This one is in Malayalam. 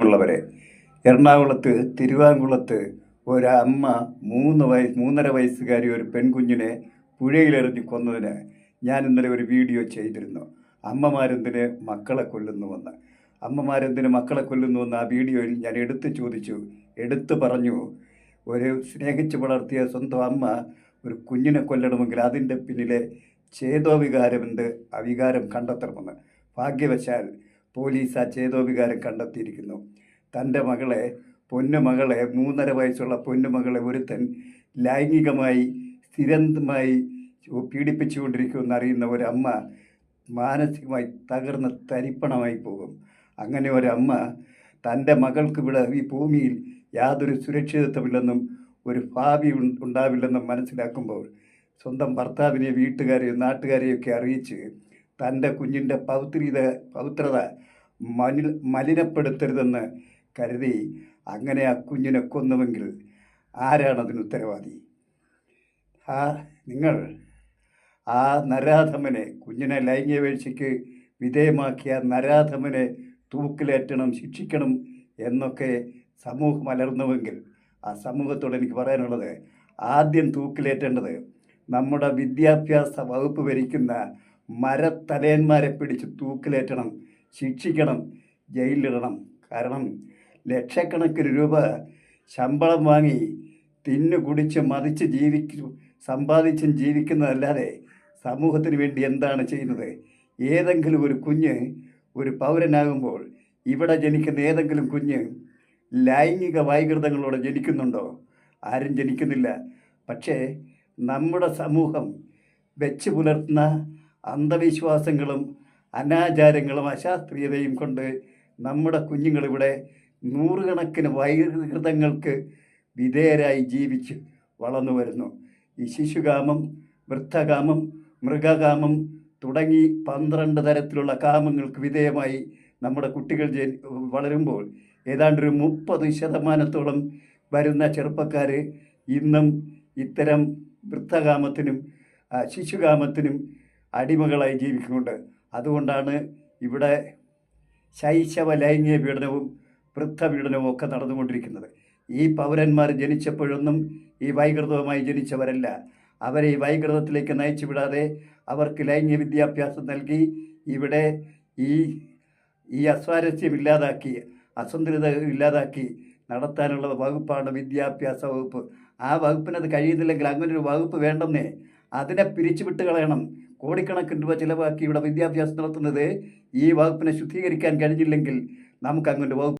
ഉള്ളവരെ എറണാകുളത്ത് തിരുവാങ്കുളത്ത് ഒരമ്മ 3.5 വയസ്സുകാരി ഒരു പെൺകുഞ്ഞിനെ പുഴയിലെറിഞ്ഞ് കൊന്നതിന് ഞാൻ ഇന്നലെ ഒരു വീഡിയോ ചെയ്തിരുന്നു. അമ്മമാരെന്തിന് മക്കളെ കൊല്ലുന്നുവെന്ന്. അമ്മമാരെന്തിന് മക്കളെ കൊല്ലുന്നുവെന്ന് ആ വീഡിയോയിൽ ഞാൻ എടുത്തു പറഞ്ഞു. ഒരു സ്നേഹിച്ച് വളർത്തിയ സ്വന്തം അമ്മ ഒരു കുഞ്ഞിനെ കൊല്ലണമെങ്കിൽ അതിൻ്റെ പിന്നിലെ ചേതോവികാരമെന്ത്, അവികാരം കണ്ടെത്തണമെന്ന്. ഭാഗ്യവശാൽ പോലീസ് ആ ചേതോവികാരം കണ്ടെത്തിയിരിക്കുന്നു. തൻ്റെ പൊന്നുമകളെ 3.5 വയസ്സുള്ള പൊന്നുമകളെ ഒരുത്തൻ ലൈംഗികമായി സ്ഥിരമായി പീഡിപ്പിച്ചുകൊണ്ടിരിക്കുമെന്ന് അറിയുന്ന ഒരമ്മ മാനസികമായി തകർന്ന് തരിപ്പണമായി പോകും. അങ്ങനെ ഒരമ്മ തൻ്റെ മകൾക്ക് ഇവിടെ ഈ ഭൂമിയിൽ യാതൊരു സുരക്ഷിതത്വമില്ലെന്നും ഒരു ഭാവി ഉണ്ടാവില്ലെന്നും മനസ്സിലാക്കുമ്പോൾ സ്വന്തം ഭർത്താവിനെ, വീട്ടുകാരെയും നാട്ടുകാരെയൊക്കെ അറിയിച്ച് തൻ്റെ കുഞ്ഞിൻ്റെ പൗത്രത മലിനപ്പെടുത്തരുതെന്ന് കരുതി അങ്ങനെ ആ കുഞ്ഞിനെ കൊന്നുവെങ്കിൽ ആരാണതിന് ഉത്തരവാദി? നിങ്ങൾ ആ നരാധമനെ, കുഞ്ഞിനെ ലൈംഗിക വീഴ്ചയ്ക്ക് വിധേയമാക്കിയ നരാധമനെ തൂക്കിലേറ്റണം, ശിക്ഷിക്കണം എന്നൊക്കെ സമൂഹം അലർന്നുവെങ്കിൽ ആ സമൂഹത്തോട് എനിക്ക് പറയാനുള്ളത്, ആദ്യം തൂക്കിലേറ്റേണ്ടത് നമ്മുടെ വിദ്യാഭ്യാസ വകുപ്പ് ഭരിക്കുന്ന മരത്തലയന്മാരെ പിടിച്ച് തൂക്കിലേറ്റണം, ശിക്ഷിക്കണം, ജയിലിലിടണം. കാരണം ലക്ഷക്കണക്കിന് രൂപ ശമ്പളം വാങ്ങി തിന്നു കുടിച്ച് മതിച്ച് സമ്പാദിച്ചും ജീവിക്കുന്നതല്ലാതെ സമൂഹത്തിന് വേണ്ടി എന്താണ് ചെയ്യുന്നത്? ഏതെങ്കിലും ഒരു കുഞ്ഞ് ഒരു പൗരനാകുമ്പോൾ ഇവിടെ ജനിക്കുന്ന ഏതെങ്കിലും കുഞ്ഞ് ലൈംഗിക വൈകൃതങ്ങളോടെ ജനിക്കുന്നുണ്ടോ? ആരും ജനിക്കുന്നില്ല. പക്ഷേ നമ്മുടെ സമൂഹം വെച്ച് പുലർത്തുന്ന അന്ധവിശ്വാസങ്ങളും അനാചാരങ്ങളും അശാസ്ത്രീയതയും കൊണ്ട് നമ്മുടെ കുഞ്ഞുങ്ങളിവിടെ നൂറുകണക്കിന് വൈകൃതങ്ങൾക്ക് വിധേയരായി ജീവിച്ച് വളർന്നു വരുന്നു. ഈ ശിശുകാമം, വൃദ്ധകാമം, മൃഗകാമം തുടങ്ങി 12 തരത്തിലുള്ള കാമങ്ങൾക്ക് വിധേയമായി നമ്മുടെ കുട്ടികൾ വളരുമ്പോൾ ഏതാണ്ടൊരു 30% വരുന്ന ചെറുപ്പക്കാർ ഇന്നും ഇത്തരം വൃദ്ധകാമത്തിനും ശിശുകാമത്തിനും അടിമകളായി ജീവിക്കുന്നുണ്ട്. അതുകൊണ്ടാണ് ഇവിടെ ശൈശവ ലൈംഗിക പീഡനവും വൃദ്ധപീഡനവും ഒക്കെ നടന്നുകൊണ്ടിരിക്കുന്നത്. ഈ പൗരന്മാർ ജനിച്ചപ്പോഴൊന്നും ഈ വൈകൃതവുമായി ജനിച്ചവരല്ല. അവരെ ഈ വൈകൃതത്തിലേക്ക് നയിച്ചു വിടാതെ അവർക്ക് ലൈംഗിക വിദ്യാഭ്യാസം നൽകി ഇവിടെ ഈ അസ്വാരസ്യം ഇല്ലാതാക്കി, അസന്തുലിത ഇല്ലാതാക്കി നടത്താനുള്ള വകുപ്പാണ് വിദ്യാഭ്യാസ വകുപ്പ്. ആ വകുപ്പിനത് കഴിയുന്നില്ലെങ്കിൽ അങ്ങനൊരു വകുപ്പ് വേണ്ടെന്നേ. അതിനെ പിരിച്ചുവിട്ട് കളയണം. കോടിക്കണക്കിന് രൂപ ചിലവാക്കി ഇവിടെ വിദ്യാഭ്യാസം നടത്തുന്നത് ഈ വകുപ്പിനെ ശുദ്ധീകരിക്കാൻ കഴിഞ്ഞില്ലെങ്കിൽ നമുക്ക് അങ്ങനെ വകുപ്പ്